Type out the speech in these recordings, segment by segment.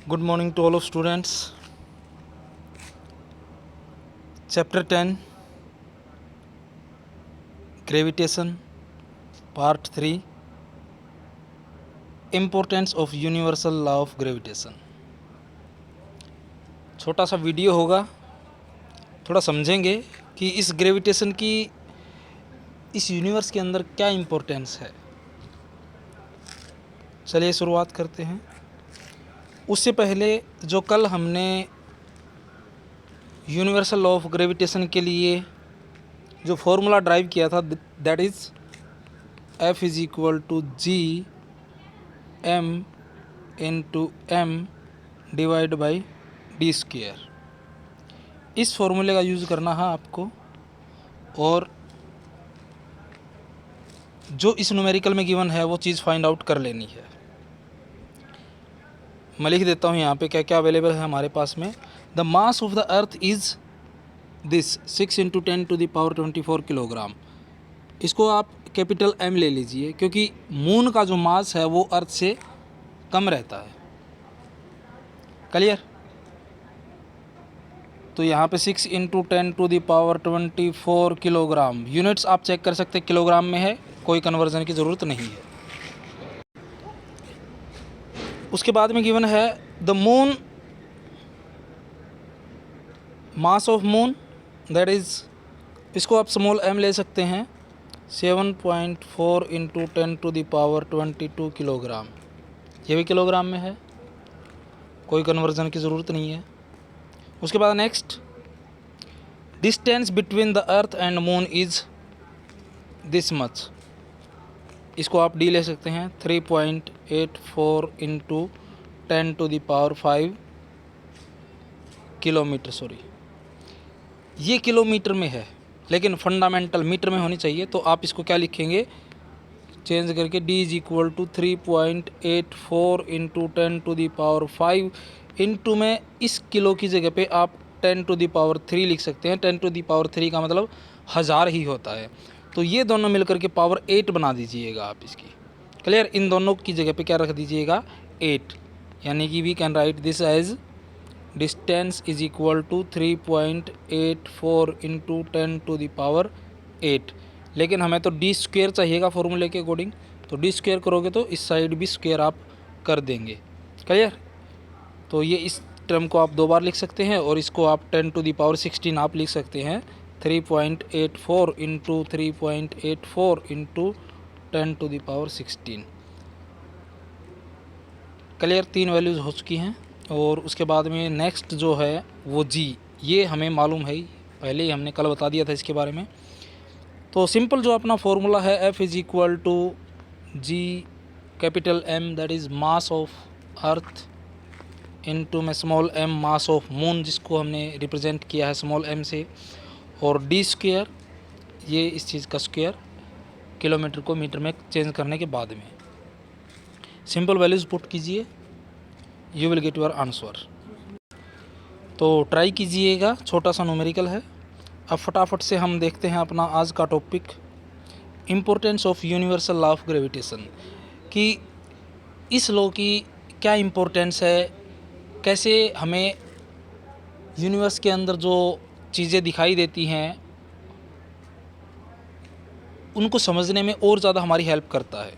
Good morning to all of students. Chapter 10 Gravitation Part 3 Importance of Universal Law of Gravitation. छोटा सा video होगा, थोड़ा समझेंगे कि इस ग्रेविटेशन की इस यूनिवर्स के अंदर क्या इम्पोर्टेंस है। चलिए शुरुआत करते हैं। उससे पहले जो कल हमने यूनिवर्सल लॉ ऑफ ग्रेविटेशन के लिए जो फॉर्मूला ड्राइव किया था, that is F is equal to G M into M divide by D square. इस फॉर्मूले का यूज़ करना है आपको, और जो इस न्यूमेरिकल में गिवन है वो चीज़ फाइंड आउट कर लेनी है। मैं लिख देता हूँ यहाँ पे क्या क्या अवेलेबल है हमारे पास में। The mass of the earth is this 6 × 10⁻24 kilogram. इसको आप कैपिटल एम ले लीजिए, क्योंकि मून का जो मास है वो अर्थ से कम रहता है। क्लियर? तो यहाँ पे 6 × 10⁻24 किलोग्राम। यूनिट्स आप चेक कर सकते हैं, किलोग्राम में है, कोई कन्वर्जन की ज़रूरत नहीं है। उसके बाद में गिवन है the moon mass of moon, that is, इसको आप स्मॉल एम ले सकते हैं, 7.4 × 10⁻22 किलोग्राम। ये भी किलोग्राम में है, कोई कन्वर्जन की ज़रूरत नहीं है। उसके बाद next, distance between the earth and moon is this much. इसको आप डी ले सकते हैं, 3.84 × 10⁵ किलोमीटर। सॉरी, ये किलोमीटर में है, लेकिन फंडामेंटल मीटर में होनी चाहिए। तो आप इसको क्या लिखेंगे, चेंज करके d is equal to 3.84 × 10⁵ into में इस किलो की जगह पे आप 10⁻³ लिख सकते हैं। 10⁻³ का मतलब 1000 ही होता है। तो ये दोनों मिलकर के पावर 8 बना दीजिएगा आप इसकी। क्लियर? इन दोनों की जगह पे क्या रख दीजिएगा, 8। यानी कि we can write this as distance is equal to 3.84 × 10⁸। लेकिन हमें तो डी स्क्वेयर चाहिएगा फॉर्मूले के अकॉर्डिंग, तो डी स्क्वेयर करोगे तो इस साइड भी स्क्वेयर आप कर देंगे। क्लियर? तो ये इस टर्म को आप 2 बार लिख सकते हैं, और इसको आप 10⁻16 आप लिख सकते हैं, 3.84 × 3.84 × 10⁻16। क्लियर? 3 वैल्यूज़ हो चुकी हैं। और उसके बाद में नेक्स्ट जो है वो जी, ये हमें मालूम है, पहले ही हमने कल बता दिया था इसके बारे में। तो सिंपल जो अपना फॉर्मूला है, F is equal to G capital M, that is mass of earth, into में small m mass of moon, जिसको हमने रिप्रेजेंट किया है स्मॉल m से, और डी स्क्वेयर, ये इस चीज़ का स्क्वेयर, किलोमीटर को मीटर में चेंज करने के बाद में। सिंपल वैल्यूज़ पुट कीजिए, you will get your answer. तो ट्राई कीजिएगा, छोटा सा न्यूमेरिकल है। अब फटाफट से हम देखते हैं अपना आज का topic, importance of universal law of gravitation, कि इस लॉ की क्या इम्पोर्टेंस है, कैसे हमें यूनिवर्स के अंदर जो चीज़ें दिखाई देती हैं उनको समझने में और ज़्यादा हमारी हेल्प करता है।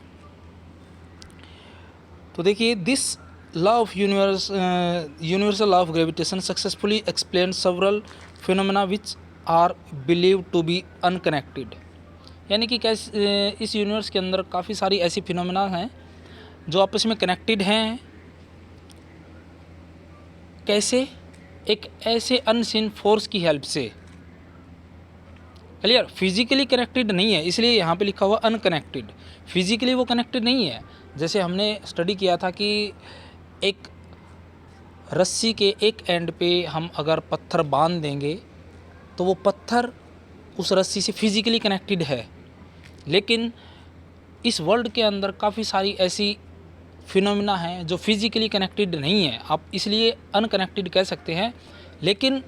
तो देखिए, this law of universal law of gravitation successfully explain several phenomena which are believe to be unconnected. यानी कि कैसे इस यूनिवर्स के अंदर काफ़ी सारी ऐसी फिनोमेना हैं जो आपस में कनेक्टेड हैं। कैसे? एक ऐसे अनसीन फोर्स की हेल्प से। क्लियर? फिजिकली कनेक्टेड नहीं है, इसलिए यहाँ पे लिखा हुआ अनकनेक्टेड। फिजिकली वो कनेक्टेड नहीं है। जैसे हमने स्टडी किया था कि एक रस्सी के एक एंड पे हम अगर पत्थर बांध देंगे तो वो पत्थर उस रस्सी से फिजिकली कनेक्टेड है, लेकिन इस वर्ल्ड के अंदर काफ़ी सारी ऐसी फिनोमिना हैं जो फिजिकली कनेक्टेड नहीं है। आप इसलिए अनकनेक्टेड कह सकते हैं, लेकिन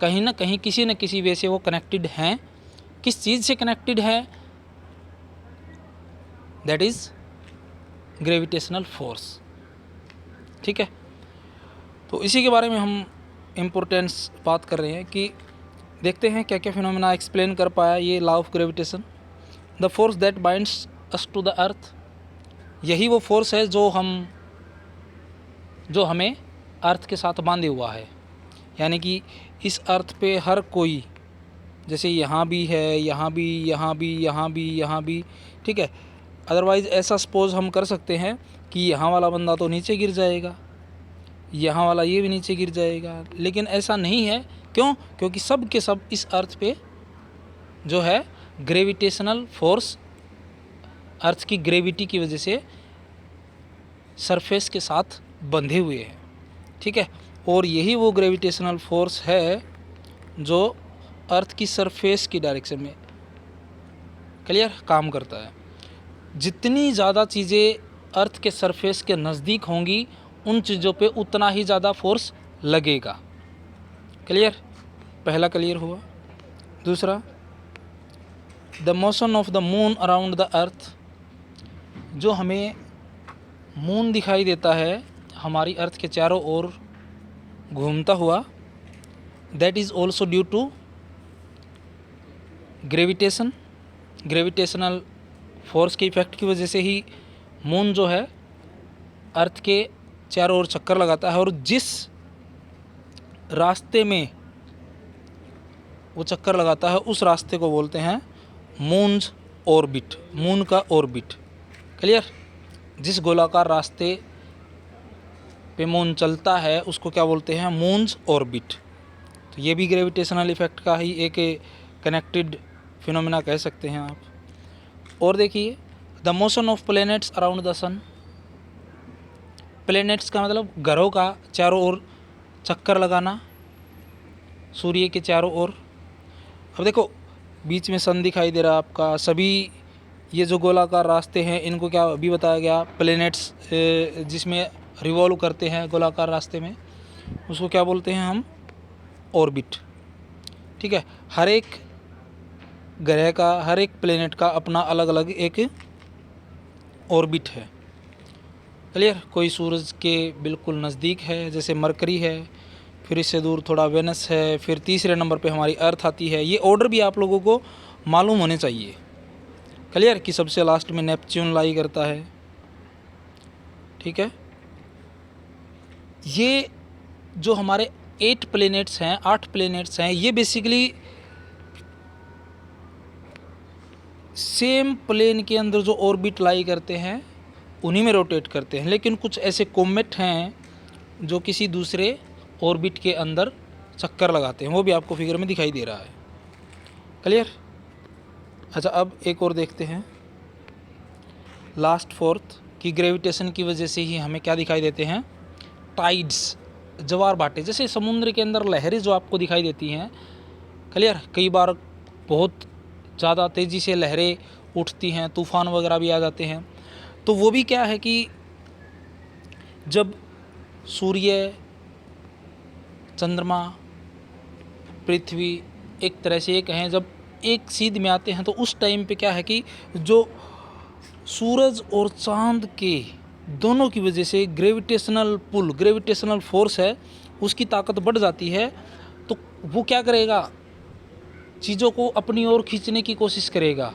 कहीं ना कहीं किसी न किसी वे से वो कनेक्टेड हैं। किस चीज़ से कनेक्टेड है? That is gravitational force. ठीक है? तो इसी के बारे में हम इम्पोर्टेंस बात कर रहे हैं कि देखते हैं क्या क्या फिनोमेना एक्सप्लेन कर पाया ये law of gravitation. The force that binds us to the earth, यही वो फोर्स है जो हमें अर्थ के साथ बांधे हुआ है। यानी कि इस अर्थ पे हर कोई, जैसे यहाँ भी है, यहाँ भी, यहाँ भी, यहाँ भी, यहाँ भी, ठीक है। अदरवाइज़ ऐसा सपोज हम कर सकते हैं कि यहाँ वाला बंदा तो नीचे गिर जाएगा, यहाँ वाला ये भी नीचे गिर जाएगा, लेकिन ऐसा नहीं है। क्यों? क्योंकि सब के सब इस अर्थ पे जो है ग्रेविटेशनल फोर्स, अर्थ की ग्रेविटी की वजह से सरफेस के साथ बंधे हुए हैं, ठीक है। और यही वो ग्रेविटेशनल फोर्स है जो अर्थ की सरफेस की डायरेक्शन में क्लियर काम करता है। जितनी ज़्यादा चीज़ें अर्थ के सरफेस के नज़दीक होंगी उन चीज़ों पे उतना ही ज़्यादा फोर्स लगेगा। क्लियर? पहला क्लियर हुआ। दूसरा, the motion of the moon around the earth, जो हमें मून दिखाई देता है हमारी अर्थ के चारों ओर घूमता हुआ, that is also due to gravitational force के इफेक्ट की वजह से ही मून जो है अर्थ के चारों ओर चक्कर लगाता है। और जिस रास्ते में वो चक्कर लगाता है उस रास्ते को बोलते हैं मून्स ऑर्बिट, मून का ऑर्बिट। क्लियर? जिस गोलाकार रास्ते पे मून चलता है उसको क्या बोलते हैं? Moons orbit. तो ये भी ग्रेविटेशनल इफेक्ट का ही एक कनेक्टेड फिनोमेना कह सकते हैं आप। और देखिए, the motion of planets around the sun, planets का मतलब ग्रहों का चारों ओर चक्कर लगाना, सूर्य के चारों ओर। अब देखो, बीच में सन दिखाई दे रहा है आपका, सभी ये जो गोलाकार रास्ते हैं इनको क्या अभी बताया गया? प्लैनेट्स, जिसमें रिवॉल्व करते हैं गोलाकार रास्ते में, उसको क्या बोलते हैं हम? ऑर्बिट। ठीक है, हर एक ग्रह का, हर एक प्लेनेट का अपना अलग अलग एक ऑर्बिट है। क्लियर? कोई सूरज के बिल्कुल नज़दीक है जैसे मरकरी है, फिर इससे दूर थोड़ा वेनस है, फिर तीसरे नंबर पे हमारी अर्थ आती है। ये ऑर्डर भी आप लोगों को मालूम होने चाहिए। क्लियर? कि सबसे लास्ट में नेपच्यून लाई करता है। ठीक है, ये जो हमारे 8 प्लेनेट्स हैं, 8 प्लेनेट्स हैं, ये बेसिकली सेम प्लेन के अंदर जो ऑर्बिट लाई करते हैं उन्हीं में रोटेट करते हैं। लेकिन कुछ ऐसे कोमेट हैं जो किसी दूसरे ऑर्बिट के अंदर चक्कर लगाते हैं, वो भी आपको फिगर में दिखाई दे रहा है। क्लियर? अच्छा, अब एक और देखते हैं, लास्ट फोर्थ, कि ग्रेविटेशन की वजह से ही हमें क्या दिखाई देते हैं? टाइड्स, ज्वार भाटे, जैसे समुद्र के अंदर लहरें जो आपको दिखाई देती हैं। क्लियर? कई बार बहुत ज़्यादा तेज़ी से लहरें उठती हैं, तूफ़ान वगैरह भी आ जाते हैं। तो वो भी क्या है कि जब सूर्य, चंद्रमा, पृथ्वी, एक तरह से ये कहें, जब एक सीध में आते हैं तो उस टाइम पे क्या है कि जो सूरज और चांद के दोनों की वजह से ग्रेविटेशनल पुल, ग्रेविटेशनल फोर्स है, उसकी ताकत बढ़ जाती है। तो वो क्या करेगा? चीज़ों को अपनी ओर खींचने की कोशिश करेगा।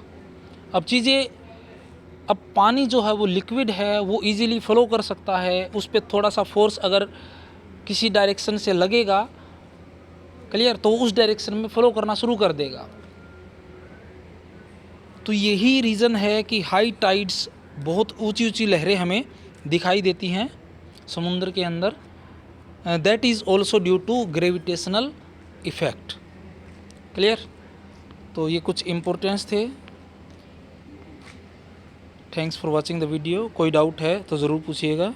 अब पानी जो है वो लिक्विड है, वो इजीली फ्लो कर सकता है। उस पर थोड़ा सा फोर्स अगर किसी डायरेक्शन से लगेगा, क्लियर, तो उस डायरेक्शन में फ्लो करना शुरू कर देगा। तो यही रीज़न है कि हाई टाइड्स, बहुत ऊंची ऊंची लहरें हमें दिखाई देती हैं समुद्र के अंदर। That is also due to gravitational effect. Clear? तो ये कुछ इम्पोर्टेंस थे। Thanks for watching the video. कोई डाउट है तो ज़रूर पूछिएगा।